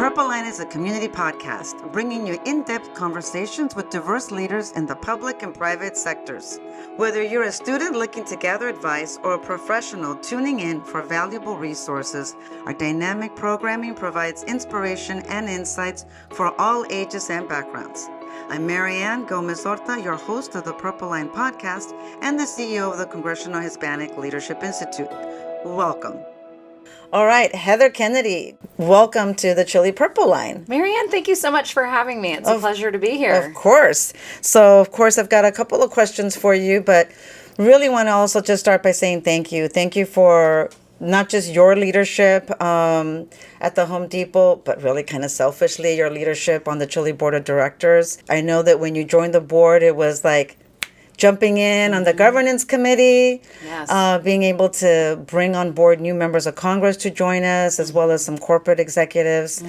Purple Line is a community podcast bringing you in-depth conversations with diverse leaders in the public and private sectors. Whether you're a student looking to gather advice or a professional tuning in for valuable resources, our dynamic programming provides inspiration and insights for all ages and backgrounds. I'm Marianne Gomez-Horta, your host of the Purple Line podcast and the CEO of the Congressional Hispanic Leadership Institute. Welcome. All right, Heather Kennedy, welcome to the Chili Purple Line. Marianne, thank you so much for having me. It's a pleasure to be here. Of course. So, of course, I've got a couple of questions for you, but really want to also just start by saying thank you. Thank you for not just your leadership at the Home Depot, but really kind of selfishly, your leadership on the Chili Board of Directors. I know that when you joined the board, it was like jumping in on the governance committee, Yes. being able to bring on board new members of Congress to join us, as well as some corporate executives.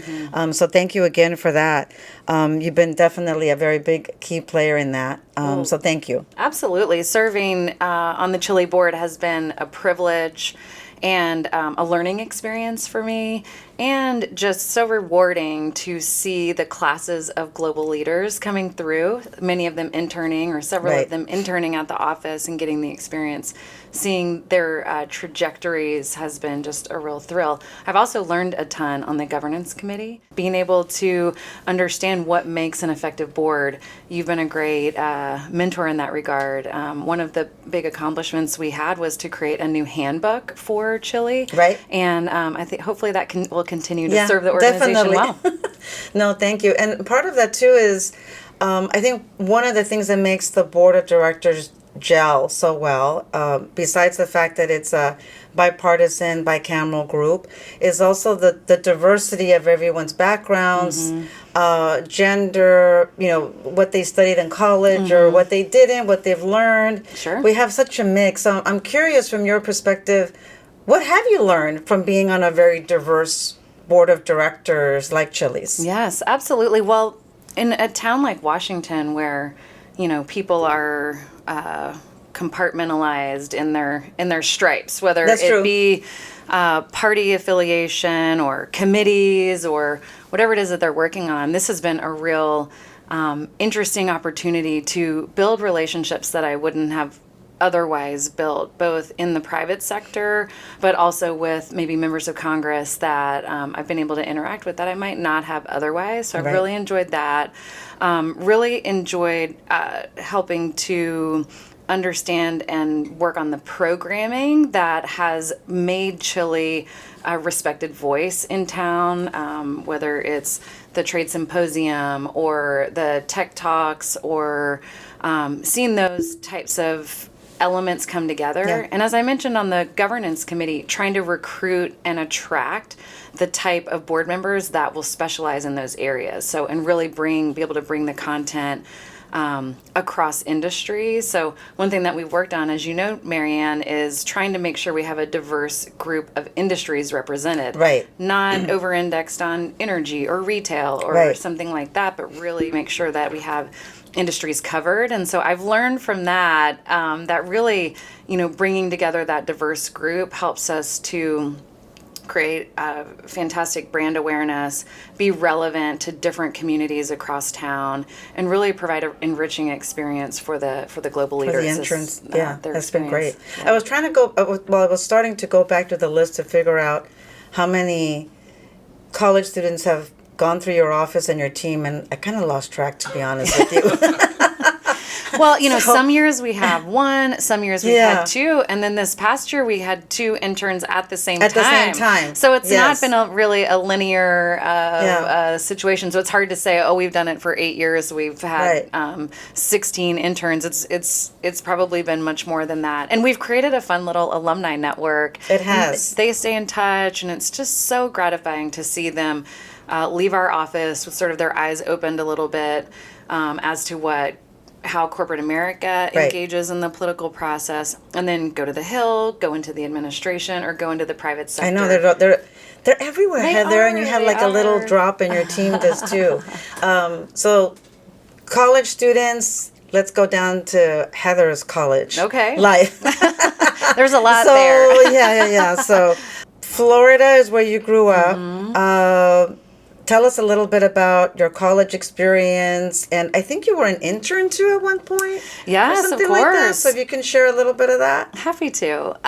So thank you again for that. You've been definitely a very big key player in that. So thank you. Absolutely. Serving on the Chili board has been a privilege and a learning experience for me, and just so rewarding to see the classes of global leaders coming through, many of them interning or several Right. of them interning at the office and getting the experience. Seeing their trajectories has been just a real thrill. I've also learned a ton on the governance committee, being able to understand what makes an effective board. You've been a great mentor in that regard. One of the big accomplishments we had was to create a new handbook for Chile. Right. And I think hopefully that will continue to serve the organization well. No, thank you. And part of that too is, I think one of the things that makes the board of directors gel so well, besides the fact that it's a bipartisan, bicameral group, is also the diversity of everyone's backgrounds, gender, what they studied in college or what they didn't, what they've learned. Sure. We have such a mix. So I'm curious from your perspective, what have you learned from being on a very diverse board of directors like Chili's? Yes, absolutely. Well, in a town like Washington, where people are compartmentalized in their stripes, whether That's it true. be party affiliation or committees or whatever it is that they're working on. This has been a real interesting opportunity to build relationships that I wouldn't have otherwise built, both in the private sector, but also with maybe members of Congress that I've been able to interact with that I might not have otherwise. So I've Right. really enjoyed that. Really enjoyed helping to understand and work on the programming that has made Chile a respected voice in town, whether it's the trade symposium or the tech talks or seeing those types of elements come together. Yeah. And as I mentioned on the governance committee, trying to recruit and attract the type of board members that will specialize in those areas. So, and really be able to bring the content across industries. So one thing that we've worked on, as you know, Marianne, is trying to make sure we have a diverse group of industries represented. Right. Not over-indexed on energy or retail or Right. something like that, but really make sure that we have industries covered. And so I've learned from that, that really, bringing together that diverse group helps us to create fantastic brand awareness, be relevant to different communities across town, and really provide an enriching experience for the global leaders. For the entrance, their that's been great. experience. I was trying to go, I was starting to go back to the list to figure out how many college students have gone through your office and your team, and I kind of lost track, to be honest with you. Well, some years we have one, some years we've Yeah. had two, and then this past year we had two interns at the same At time. the same time. So it's Yes. not been really a linear Yeah. situation. So it's hard to say, oh, we've done it for 8 years. We've had Right. 16 interns. It's probably been much more than that. And we've created a fun little alumni network. It has. And they stay in touch, and it's just so gratifying to see them leave our office with sort of their eyes opened a little bit as to how corporate America Right. engages in the political process, and then go to the Hill, go into the administration, or go into the private sector. I know they're everywhere, They Heather, and you have they like a little are. drop, and your team does too. So, college students, let's go down to Heather's college Okay. life. There's a lot So there. yeah. So, Florida is where you grew up. tell us a little bit about your college experience. And I think you were an intern too at one point. Yes, or something of like that. course. So if you can share a little bit of that. Happy to.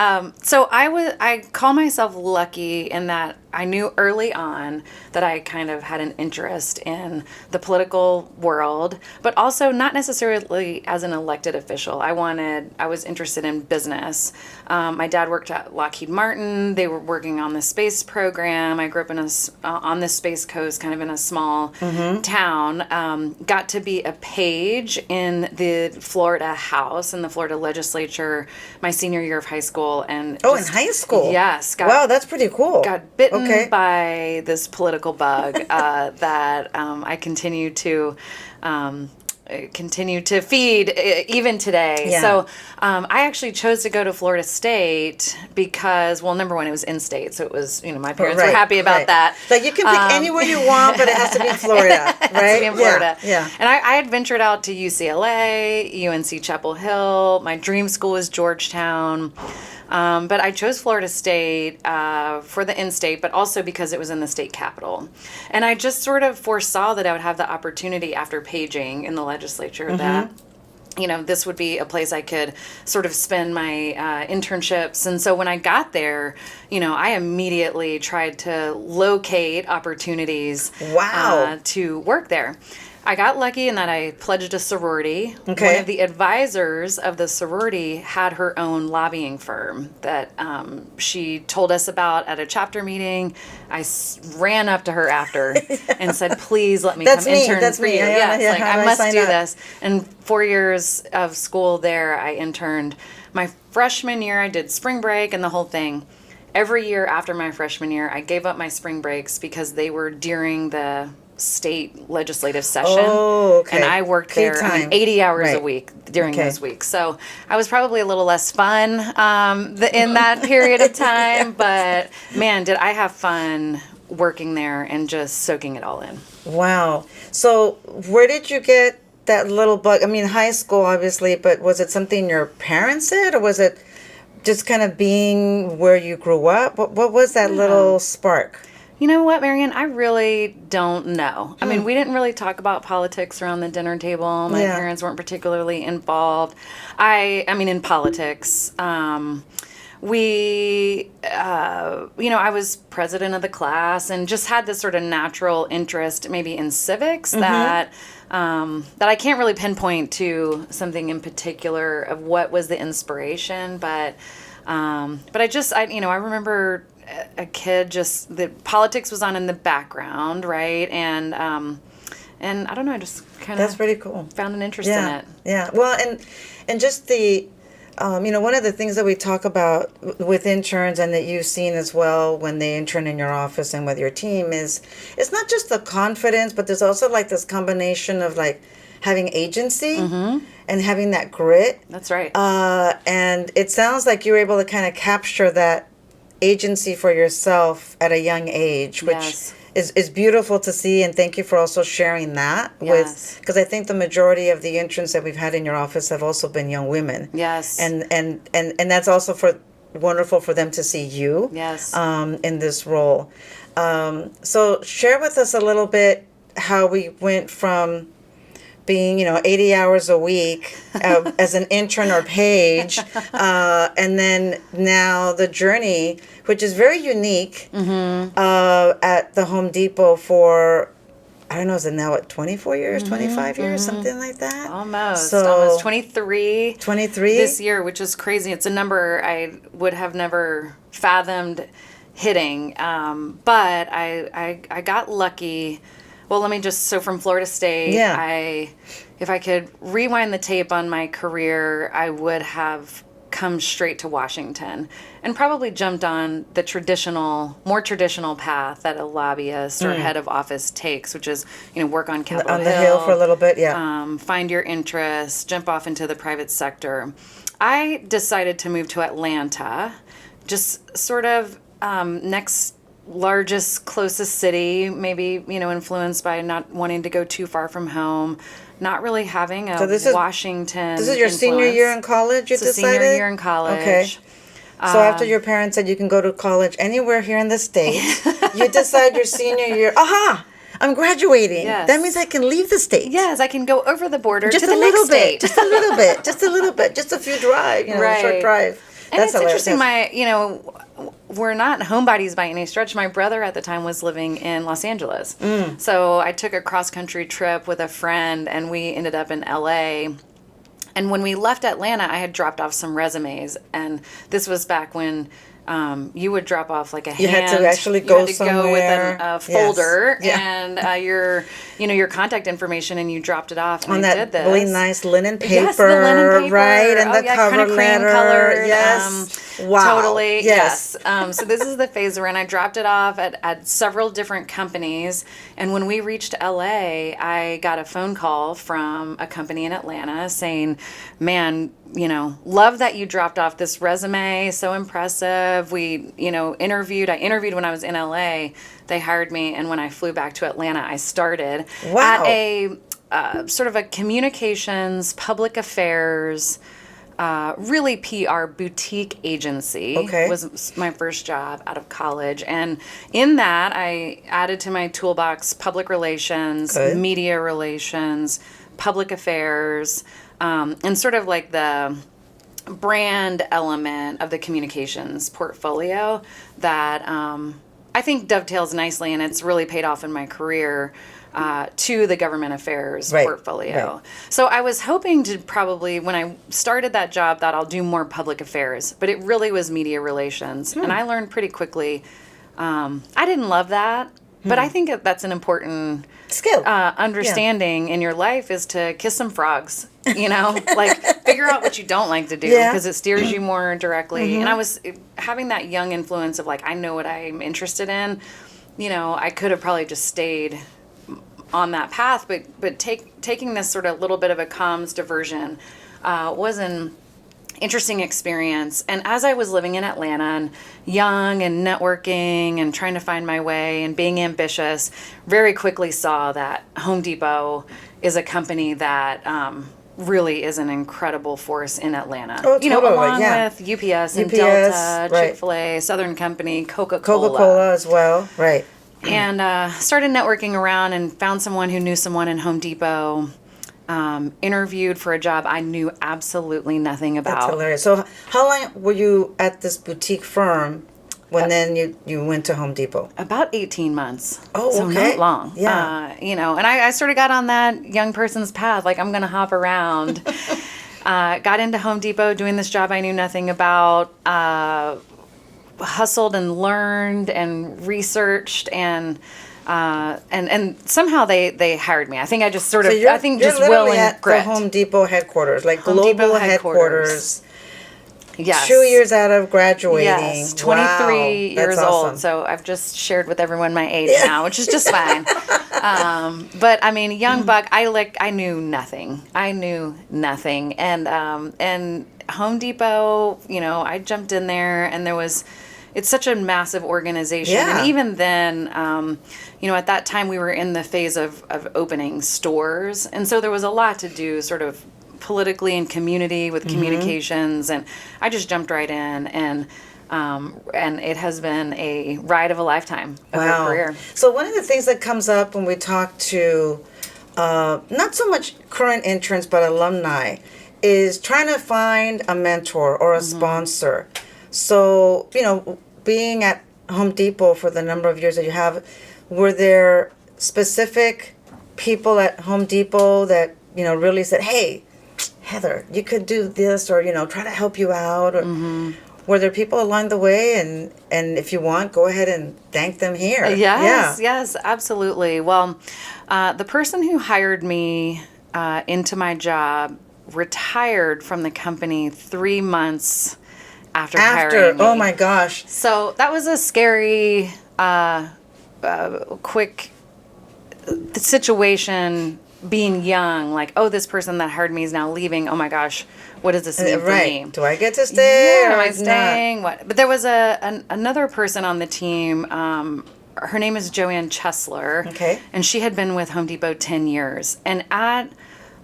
So I call myself lucky in that I knew early on that I kind of had an interest in the political world, but also not necessarily as an elected official. I was interested in business. My dad worked at Lockheed Martin. They were working on the space program. I grew up on the Space Coast, kind of in a small town. Got to be a page in the Florida House in the Florida legislature my senior year of high school. And in high school? Yes. Wow, that's pretty cool. Got bitten by this political bug that I continue to feed even today. Yeah. So I actually chose to go to Florida State because, well, number one, it was in-state, so it was, my parents were happy about that. Like you can pick anywhere you want, but it has to be in Florida, right? It has to be in Florida. Yeah. And I had ventured out to UCLA, UNC Chapel Hill. My dream school was Georgetown. But I chose Florida State for the in-state, but also because it was in the state capital. And I just sort of foresaw that I would have the opportunity after paging in the legislature that, this would be a place I could sort of spend my internships. And so when I got there, I immediately tried to locate opportunities to work there. I got lucky in that I pledged a sorority. Okay. One of the advisors of the sorority had her own lobbying firm that she told us about at a chapter meeting. I ran up to her after and said, "Please let me come intern for you." I must do this. And 4 years of school there, I interned. My freshman year, I did spring break and the whole thing. Every year after my freshman year, I gave up my spring breaks because they were during the state legislative session. And I worked there 80 hours a week during those weeks. So I was probably a little less fun in that period of time, but man, did I have fun working there and just soaking it all in. Wow. So where did you get that little bug? I mean, high school, obviously, but was it something your parents did, or was it just kind of being where you grew up? What was that little spark? You know what, Marianne? I really don't know. I mean, we didn't really talk about politics around the dinner table. My parents weren't particularly involved. I mean, in politics. I was president of the class and just had this sort of natural interest maybe in civics that I can't really pinpoint to something in particular of what was the inspiration, but I remember a kid, just the politics was on in the background, right? And I don't know, I just kind of that's pretty cool. Found an interest in it. Yeah. Well, and just the one of the things that we talk about with interns and that you've seen as well when they intern in your office and with your team is it's not just the confidence, but there's also like this combination of like having agency and having that grit. That's right. And it sounds like you were able to kind of capture that agency for yourself at a young age, which is beautiful to see. And thank you for also sharing that because I think the majority of the interns that we've had in your office have also been young women. Yes. And that's also wonderful for them to see you in this role. So share with us a little bit how we went from being, 80 hours a week as an intern or page, and then now the journey, which is very unique, at the Home Depot for, I don't know, is it now 24 years, 25 years, something like that? Almost 23. 23? This year, which is crazy. It's a number I would have never fathomed hitting, but I got lucky. Well, from Florida State, if I could rewind the tape on my career, I would have come straight to Washington and probably jumped on the more traditional path that a lobbyist or head of office takes, which is, work on Capitol Hill. On the Hill for a little bit, find your interests, jump off into the private sector. I decided to move to Atlanta, just sort of next largest, closest city, maybe, influenced by not wanting to go too far from home, not really having a Washington This is your senior year in college, you decided? Senior year in college. Okay. So after your parents said you can go to college anywhere here in the States, you decide your senior year, I'm graduating. Yes. That means I can leave the state. Yes, I can go over the border Just to the a little next state. bit. Just a little bit. Just a little bit. Just a few drive. Short drive. And That's it's hilarious. interesting, we're not homebodies by any stretch. My brother at the time was living in Los Angeles. So I took a cross-country trip with a friend, and we ended up in LA. And when we left Atlanta, I had dropped off some resumes. And this was back when you would drop off like a You had to actually go somewhere. With a folder Yes. and your contact information, and you dropped it off. And On I that did this. really nice linen paper, Yes, the linen paper. right? And the yeah, cover kind of cream letter. colored. Yes. Wow. Totally. Yes. So this is the phase where I dropped it off at several different companies. And when we reached LA, I got a phone call from a company in Atlanta saying, man, love that you dropped off this resume. So impressive. We, interviewed. I interviewed when I was in LA. They hired me. And when I flew back to Atlanta, I started at a sort of a communications, public affairs, really PR boutique agency. Okay. Was my first job out of college. And in that, I added to my toolbox public relations, Good. media relations, public affairs, and sort of like the brand element of the communications portfolio that I think dovetails nicely, and it's really paid off in my career to the government affairs portfolio. Right. So I was hoping to probably, when I started that job, that I'll do more public affairs, but it really was media relations. And I learned pretty quickly, I didn't love that, but I think that's an important Skill. understanding in your life is to kiss some frogs, like figure out what you don't like to do because it steers you more directly. And I was having that young influence of like, I know what I'm interested in. I could have probably just stayed on that path, but taking this sort of little bit of a comms diversion was an interesting experience. And as I was living in Atlanta and young and networking and trying to find my way and being ambitious, very quickly saw that Home Depot is a company that really is an incredible force in Atlanta. Oh, totally, along with UPS and Delta, right. Chick-fil-A, Southern Company, Coca-Cola. Coca-Cola as well, right. And started networking around and found someone who knew someone in Home Depot. Interviewed for a job I knew absolutely nothing about. That's hilarious. So how long were you at this boutique firm when then you went to Home Depot? About 18 months. Oh, so okay. not long. Yeah. And I sort of got on that young person's path, like I'm going to hop around. Got into Home Depot doing this job I knew nothing about. Hustled and learned and researched and somehow they hired me. I think I just sort of, I think just will and at grit. the Home Depot headquarters, like Home global Depot headquarters. Yes. 2 years out of graduating. Yes, 23 Wow, years that's awesome. old. So I've just shared with everyone my age now, which is just fine. But I mean, young buck, I knew nothing. And Home Depot, I jumped in there and it's such a massive organization. Yeah. And even then, at that time we were in the phase of opening stores. And so there was a lot to do sort of politically and community with communications. And I just jumped right in and it has been a ride of a lifetime of a career. So one of the things that comes up when we talk to not so much current interns, but alumni, is trying to find a mentor or a sponsor. So, being at Home Depot for the number of years that you have, were there specific people at Home Depot that, really said, hey, Heather, you could do this, or, try to help you out? Or were there people along the way? And if you want, go ahead and thank them here. Yes, absolutely. Well, the person who hired me into my job retired from the company 3 months after hiring me. Oh my gosh. So that was a scary, quick situation, being young, like, oh, this person that hired me is now leaving. Oh my gosh, what does this mean for me? Do I get to stay? Yeah, or am I not? staying? What? But there was another person on the team. Her name is Joanne Chesler. Okay. And she had been with Home Depot 10 years. And at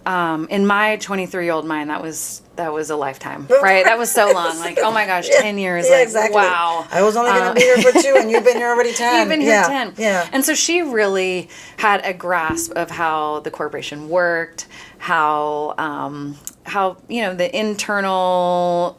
in my 23-year-old mind, that was a lifetime, right? That was so long. Like, oh my gosh, 10 years. Yeah, like, exactly. Wow. I was only going to be here for 2, and you've been here already 10. You've been here 10. Yeah. And so she really had a grasp of how the corporation worked, how the internal,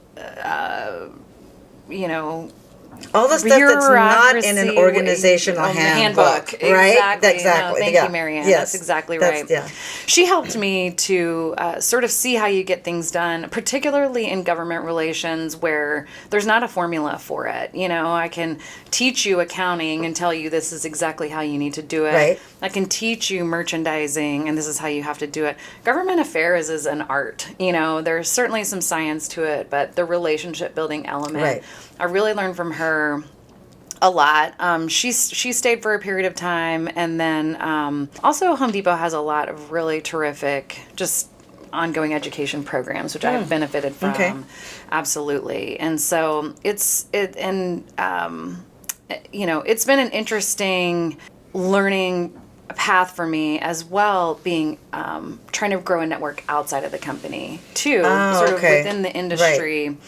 all the stuff that's not in an organizational handbook, right? Exactly. Exactly. No, thank you, Marianne. Yes. That's exactly right. Yeah. She helped me to sort of see how you get things done, particularly in government relations where there's not a formula for it. I can teach you accounting and tell you this is exactly how you need to do it. Right. I can teach you merchandising and this is how you have to do it. Government affairs is an art. There's certainly some science to it, but the relationship building element, Right. I really learned from her a lot. She stayed for a period of time, and then also Home Depot has a lot of really terrific just ongoing education programs, which I've benefited from. Okay. Absolutely. And so it's been an interesting learning path for me as well, being trying to grow a network outside of the company too, sort of within the industry. Right.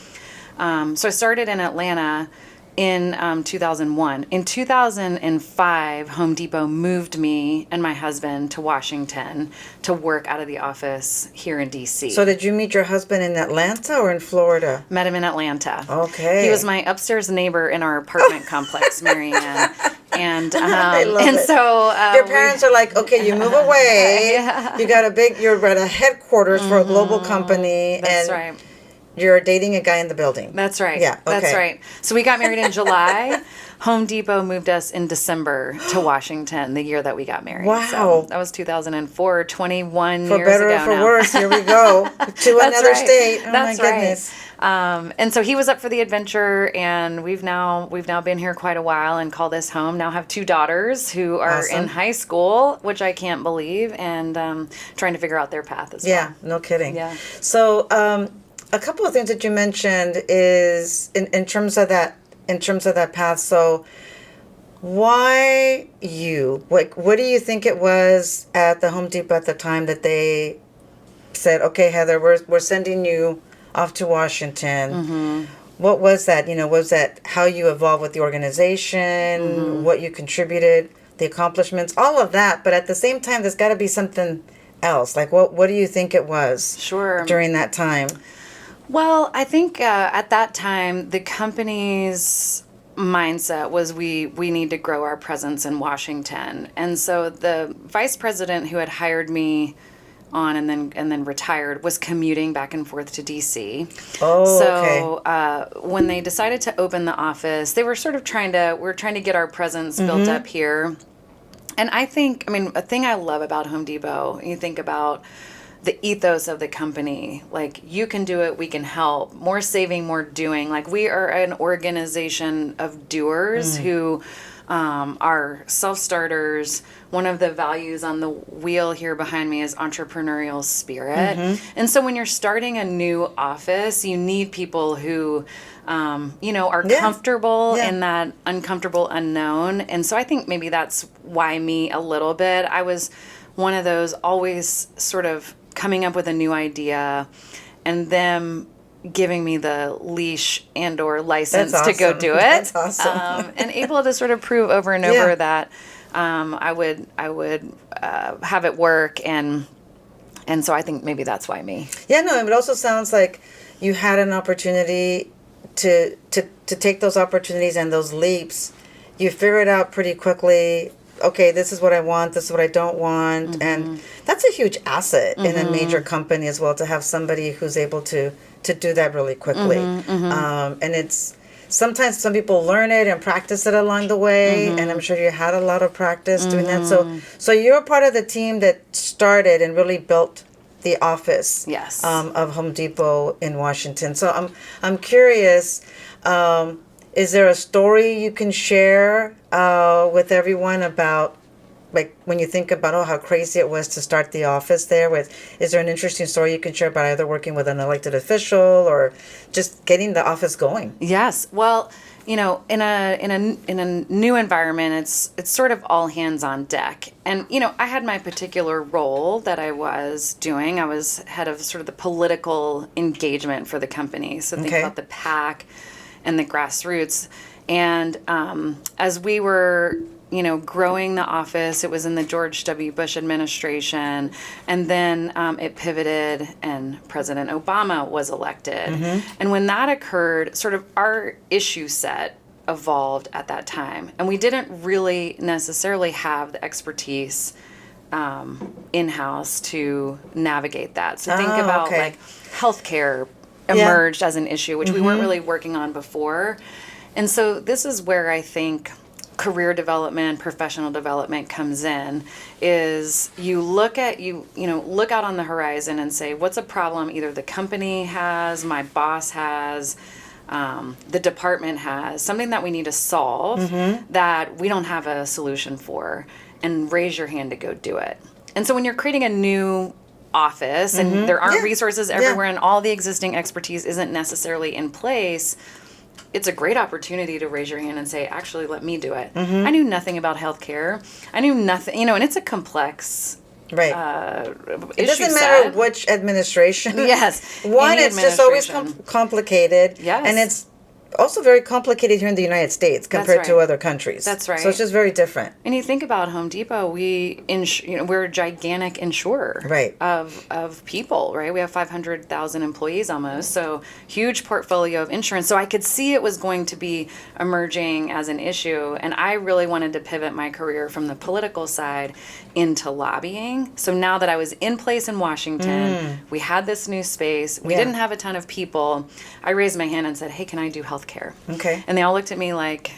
So I started in Atlanta in 2001. In 2005, Home Depot moved me and my husband to Washington to work out of the office here in D.C. So did you meet your husband in Atlanta or in Florida? Met him in Atlanta. Okay. He was my upstairs neighbor in our apartment complex, Marianne. And I love and it. so your parents are like, okay, you move away. Yeah. You got you're at a headquarters for a global company. That's and right. You're dating a guy in the building. That's right. Yeah, okay. That's right. So we got married in July. Home Depot moved us in December to Washington, the year that we got married. Wow. So that was 2004, 21 For years better ago or for now. worse, here we go. To another right. state. Oh That's my goodness. Right. And so he was up for the adventure, and we've now been here quite a while and call this home. Now have 2 daughters who are Awesome. in high school, which I can't believe, and trying to figure out their path as well. Yeah, no kidding. Yeah. So a couple of things that you mentioned is in terms of that path. So why you? What do you think it was at the Home Depot at the time that they said, okay, Heather, we're sending you off to Washington? Mm-hmm. What was that? Was that how you evolved with the organization, what you contributed, the accomplishments, all of that? But at the same time, there's got to be something else. Like, what do you think it was? Sure. During that time? Well, I think at that time, the company's mindset was we need to grow our presence in Washington. And so the vice president who had hired me on and then retired was commuting back and forth to DC. Oh, so okay. When they decided to open the office, they were sort of trying to get our presence built up here. And a thing I love about Home Depot, you think about the ethos of the company, like you can do it, we can help, more saving, more doing. Like we are an organization of doers who are self-starters. One of the values on the wheel here behind me is entrepreneurial spirit. And so when you're starting a new office, you need people who are comfortable in that uncomfortable unknown. And so I think maybe that's why me a little bit. I was one of those always sort of coming up with a new idea and them giving me the leash and or license to go do it. That's awesome. And able to sort of prove over and over that I would have it work. And so I think maybe that's why me. Yeah, no, it also sounds like you had an opportunity to take those opportunities and those leaps. You figure it out pretty quickly. Okay, this is what I want, this is what I don't want. And that's a huge asset in a major company as well, to have somebody who's able to do that really quickly. And it's sometimes some people learn it and practice it along the way, and I'm sure you had a lot of practice doing that. So you're part of the team that started and really built the office of Home Depot in Washington. So I'm curious, is there a story you can share with everyone about, like, when you think about how crazy it was to start the office there? Is there an interesting story you can share about either working with an elected official or just getting the office going? Yes. Well, in a new environment, it's sort of all hands on deck. And I had my particular role that I was doing. I was head of sort of the political engagement for the company. So think about the PAC and the grassroots. And as we were growing the office, it was in the George W. Bush administration, and then it pivoted and President Obama was elected. And when that occurred, sort of our issue set evolved at that time. And we didn't really necessarily have the expertise in-house to navigate that. So think about like healthcare emerged as an issue, which we weren't really working on before. And so this is where I think career development, professional development comes in, is you look out on the horizon and say, what's a problem either the company has, my boss has, the department has, something that we need to solve that we don't have a solution for, and raise your hand to go do it. And so when you're creating a new office and there aren't resources everywhere and all the existing expertise isn't necessarily in place, it's a great opportunity to raise your hand and say, actually, let me do it. I knew nothing about healthcare. I knew nothing, and it's a complex Right. It doesn't matter which administration. Yes. One, it's just always complicated. Yes. And it's also very complicated here in the United States compared to other countries. That's right. So it's just very different. And you think about Home Depot, we're a gigantic insurer of people, right? We have 500,000 employees almost, so huge portfolio of insurance. So I could see it was going to be emerging as an issue, and I really wanted to pivot my career from the political side into lobbying. So now that I was in place in Washington, we had this new space, we didn't have a ton of people, I raised my hand and said, hey, can I do healthcare? Okay. And they all looked at me like,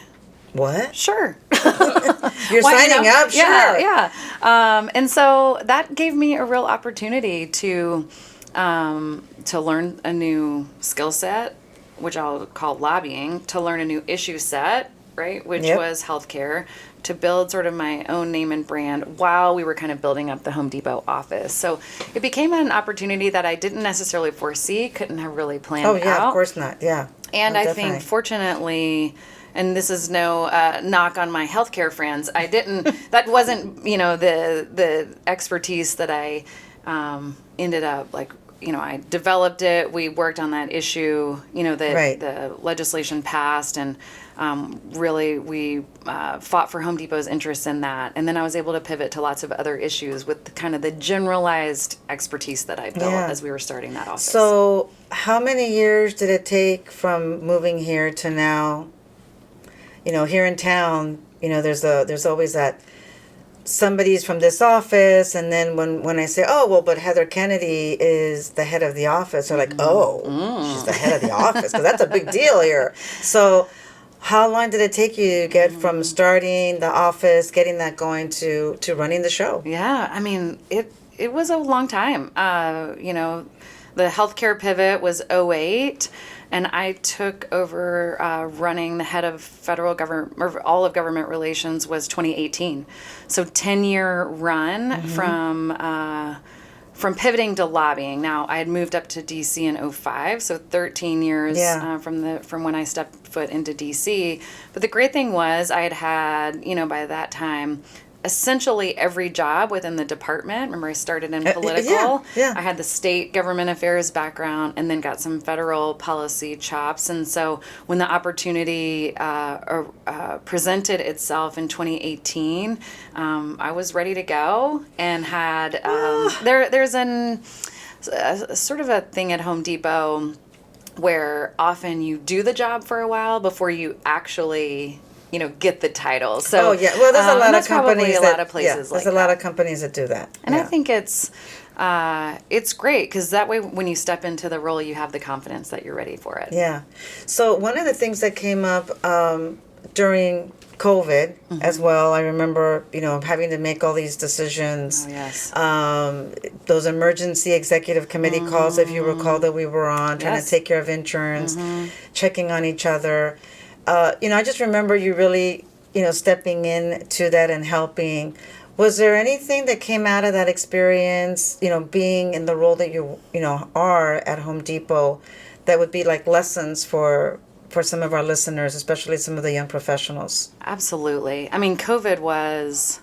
what? Sure. You're signing up? Sure. Yeah. And so that gave me a real opportunity to learn a new skill set, which I'll call lobbying, to learn a new issue set, right, which was healthcare, to build sort of my own name and brand while we were kind of building up the Home Depot office. So it became an opportunity that I didn't necessarily foresee, couldn't have really planned out. Oh, yeah, of course not. Yeah. And I think, fortunately, and this is no knock on my healthcare friends, that wasn't, the expertise that I ended up, I developed it, we worked on that issue, the legislation passed, and really we fought for Home Depot's interest in that. And then I was able to pivot to lots of other issues with kind of the generalized expertise that I built as we were starting that office. So how many years did it take from moving here to now? Here in town, there's always that somebody's from this office, and then when I say, oh, well, but Heather Kennedy is the head of the office, they're like, she's the head of the office, because that's a big deal here. So how long did it take you to get from starting the office, getting that going, to running the show? Yeah, I mean, it was a long time. The healthcare pivot was 2008, and I took over running the head of federal government, or all of government relations, was 2018. So 10-year run from pivoting to lobbying. Now, I had moved up to DC in 2005, so 13 years from when I stepped foot into DC. But the great thing was I had by that time, essentially every job within the department. Remember, I started in political. I had the state government affairs background and then got some federal policy chops. And so when the opportunity presented itself in 2018, I was ready to go and had there's sort of a thing at Home Depot where often you do the job for a while before you actually get the title. So there's a lot of companies there's a lot of companies that do that. And I think it's great, because that way when you step into the role, you have the confidence that you're ready for it. Yeah. So one of the things that came up during COVID as well, I remember, having to make all these decisions. Oh, yes. Those emergency executive committee calls, if you recall, that we were on, trying to take care of interns, checking on each other. I just remember you really, stepping into that and helping. Was there anything that came out of that experience, being in the role that you are at Home Depot, that would be like lessons for for some of our listeners, especially some of the young professionals? Absolutely. I mean, COVID was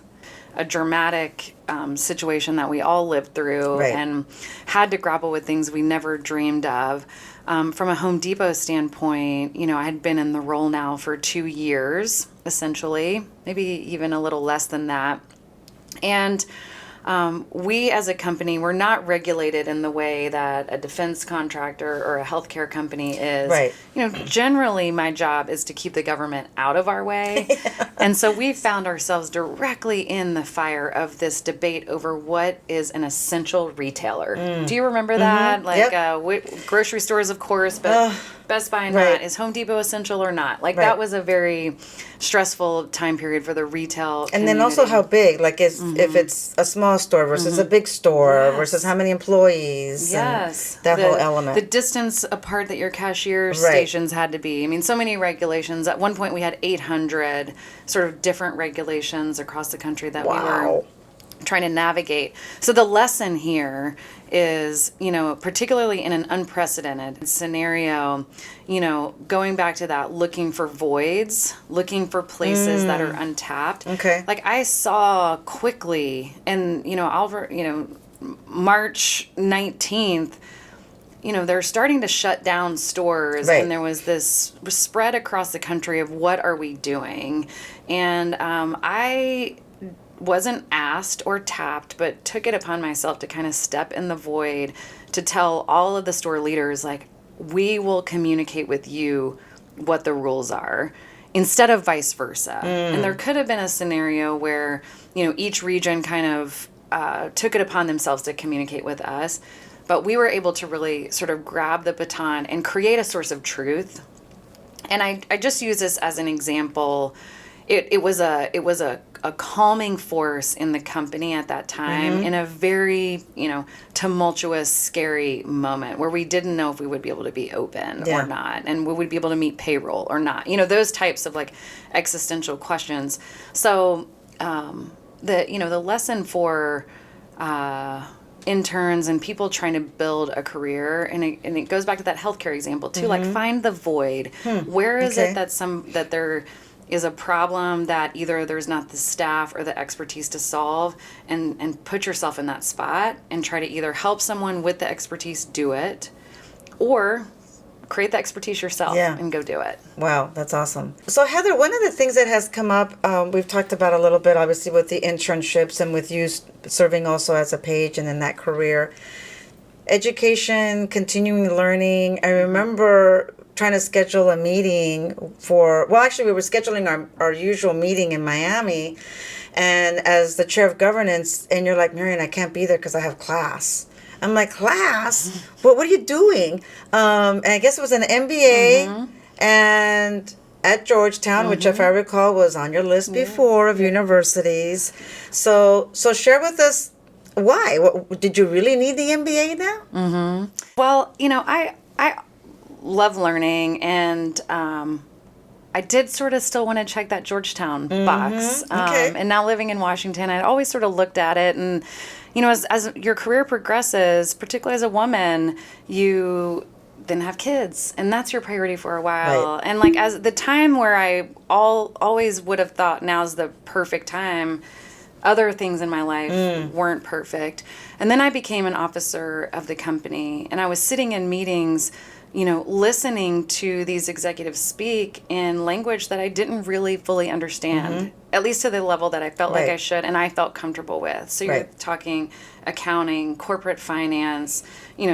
a dramatic situation that we all lived through Right. and had to grapple with things we never dreamed of. From a Home Depot standpoint, I had been in the role now for 2 years, essentially, maybe even a little less than that. And we as a company, we're not regulated in the way that a defense contractor or a healthcare company is. Right. Generally my job is to keep the government out of our way. And so we found ourselves directly in the fire of this debate over what is an essential retailer. Do you remember that? Grocery stores, of course, but Best Buy not. Right. Is Home Depot essential or not? Right. That was a very stressful time period for the retail And then also how big, if it's a small store versus a big store Yes. versus how many employees. Yes. And that whole element. The distance apart that your cashier Right. stations had to be. I mean, so many regulations. At one point, we had 800 sort of different regulations across the country that we were Wow. trying to navigate. So the lesson here is, particularly in an unprecedented scenario, going back to that, looking for voids, looking for places that are untapped. Okay. Like I saw quickly, and, March 19th, they're starting to shut down stores, Right. and there was this spread across the country of what are we doing. And I wasn't asked or tapped, but took it upon myself to kind of step in the void to tell all of the store leaders, like, we will communicate with you what the rules are, instead of vice versa. And there could have been a scenario where, each region kind of took it upon themselves to communicate with us. But we were able to really sort of grab the baton and create a source of truth. And I just use this as an example. It was a calming force in the company at that time, in a very, tumultuous, scary moment where we didn't know if we would be able to be open Yeah. or not, and we would be able to meet payroll or not. Those types of like existential questions. So the lesson for interns and people trying to build a career, and it goes back to that healthcare example too. Like, find the void. Where is Okay. it that there is a problem that either there's not the staff or the expertise to solve, and put yourself in that spot and try to either help someone with the expertise do it, or create the expertise yourself Yeah. and go do it. Wow, that's awesome. So Heather, one of the things that has come up, we've talked about a little bit, obviously, with the internships and with you serving also as a page and in that career, education, continuing learning. I remember trying to schedule a meeting we were scheduling our usual meeting in Miami, and as the chair of governance, and you're like, Marion, I can't be there because I have class. I'm like, class? What are you doing? And I guess it was an MBA, and at Georgetown, which, if I recall, was on your list before of universities. So share with us why. Did you really need the MBA now? Well, I love learning, and I did sort of still want to check that Georgetown box. Okay. And now living in Washington, I'd always sort of looked at it, and as your career progresses, particularly as a woman, you then have kids, and that's your priority for a while. Right. And like, as the time where I always would have thought now's the perfect time, other things in my life weren't perfect. And then I became an officer of the company, and I was sitting in meetings, listening to these executives speak in language that I didn't really fully understand, at least to the level that I felt like Right. I should and I felt comfortable with. So you're Right. talking accounting, corporate finance,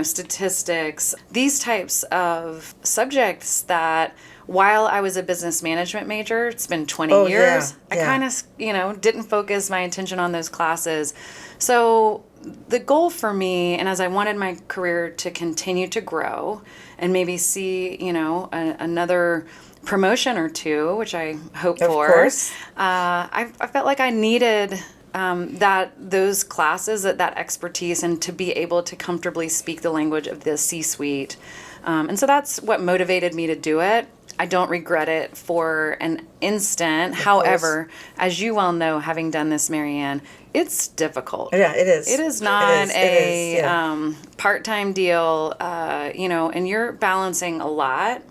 statistics, these types of subjects that, while I was a business management major, it's been 20 Oh, years, yeah, I kind of, didn't focus my attention on those classes. So the goal for me, and as I wanted my career to continue to grow and maybe see, another promotion or two, which I hope Of for, course. I felt like I needed those classes, that expertise, and to be able to comfortably speak the language of the C-suite. And so that's what motivated me to do it. I don't regret it for an instant. However, as you well know, having done this, Marianne, it's difficult. Yeah, it is. It is not a yeah. part-time deal, and you're balancing a lot.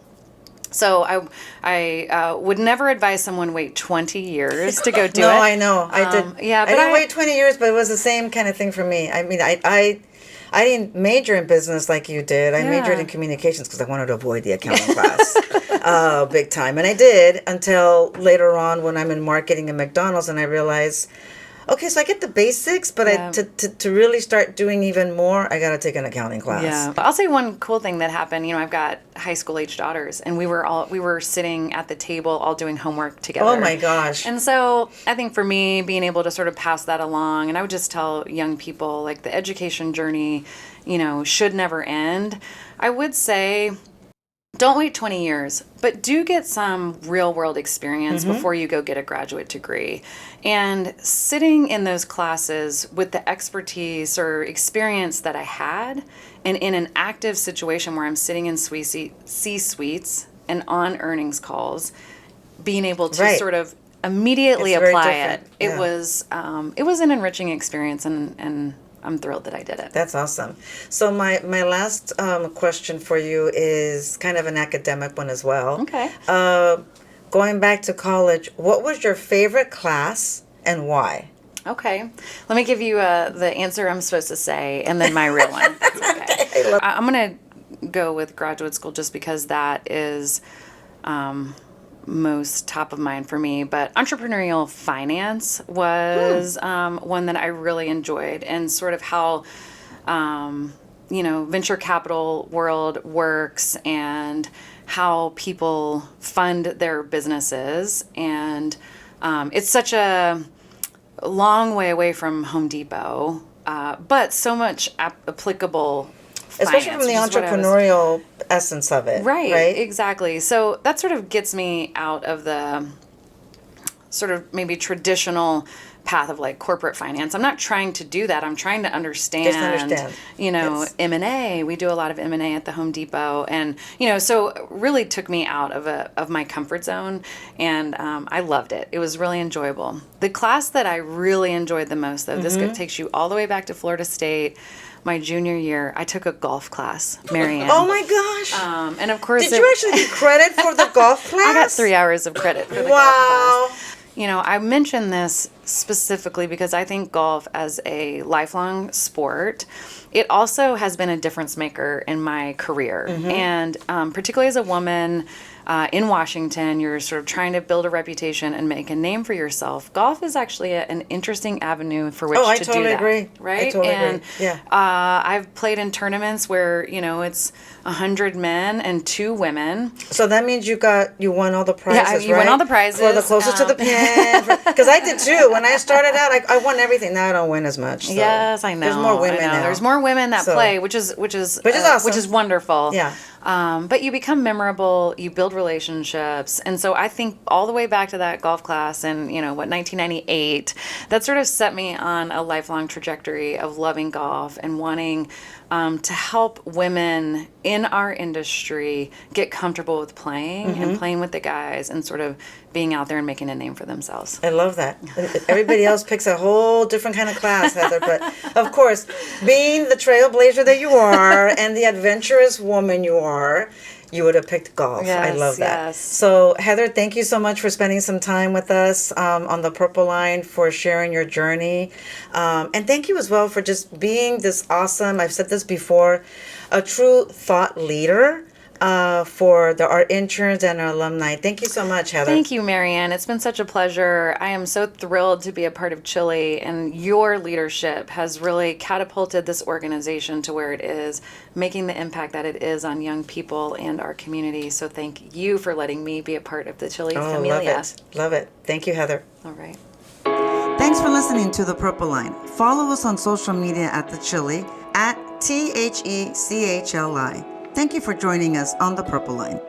So I would never advise someone wait 20 years to go do No, it. I know. I did. Yeah, I but didn't wait 20 years, but it was the same kind of thing for me. I mean, I didn't major in business like you did. I majored in communications because I wanted to avoid the accounting class, big time. And I did until later on when I'm in marketing at McDonald's, and I realized, okay, so I get the basics, but to really start doing even more, I got to take an accounting class. Yeah. I'll say one cool thing that happened. I've got high school age daughters, and we were sitting at the table all doing homework together. Oh my gosh. And so I think for me, being able to sort of pass that along, and I would just tell young people, like, the education journey, should never end. I would say, don't wait 20 years, but do get some real world experience before you go get a graduate degree. And sitting in those classes with the expertise or experience that I had, and in an active situation where I'm sitting in C-suites and on earnings calls, being able to sort of immediately apply it. It was an enriching experience, and I'm thrilled that I did it. That's awesome. So my last question for you is kind of an academic one as well. Okay. Going back to college, what was your favorite class and why? Okay. Let me give you the answer I'm supposed to say and then my real one. Okay. I'm going to go with graduate school just because that is most top of mind for me. But entrepreneurial finance was one that I really enjoyed, and sort of how venture capital world works and how people fund their businesses. And it's such a long way away from Home Depot, but so much applicable. Especially from the entrepreneurial essence of it. Right, exactly. So that sort of gets me out of the sort of maybe traditional path of like corporate finance. I'm not trying to do that. I'm trying to understand, M&A. We do a lot of M&A at the Home Depot. And, so it really took me out of my comfort zone. And I loved it. It was really enjoyable. The class that I really enjoyed the most, though, this takes you all the way back to Florida State. My junior year, I took a golf class, Marianne. Oh my gosh! And of course, did you actually get credit for the golf class? I got 3 hours of credit for the golf class. I mention this specifically because I think golf as a lifelong sport, it also has been a difference maker in my career. And particularly as a woman in Washington, you're sort of trying to build a reputation and make a name for yourself. Golf is actually an interesting avenue for which to do that. I totally agree. Right? I totally agree. Yeah. I've played in tournaments where, it's 100 men and 2 women. So that means you won all the prizes, you won all the prizes. For the closest to the pin. Because I did too. When I started out, I won everything. Now I don't win as much. So. Yes, I know. There's more women now. There's more women that play, which is awesome. Which is wonderful. Yeah. But you become memorable, you build relationships. And so I think all the way back to that golf class in, 1998, that sort of set me on a lifelong trajectory of loving golf and wanting to help women in our industry get comfortable with playing and playing with the guys and sort of being out there and making a name for themselves. I love that. Everybody else picks a whole different kind of class, Heather. But of course, being the trailblazer that you are and the adventurous woman you are, you would have picked golf. Yes, I love that. Yes. So, Heather, thank you so much for spending some time with us on the Purple Line, for sharing your journey. And thank you as well for just being this awesome, I've said this before, a true thought leader for our interns and our alumni. Thank you so much, Heather. Thank you, Marianne. It's been such a pleasure. I am so thrilled to be a part of Chile, and your leadership has really catapulted this organization to where it is, making the impact that it is on young people and our community. So thank you for letting me be a part of the Chile Familia. Love it. Thank you, Heather. All right. Thanks for listening to The Purple Line. Follow us on social media at The Chile, at THECHLI. Thank you for joining us on The Purple Line.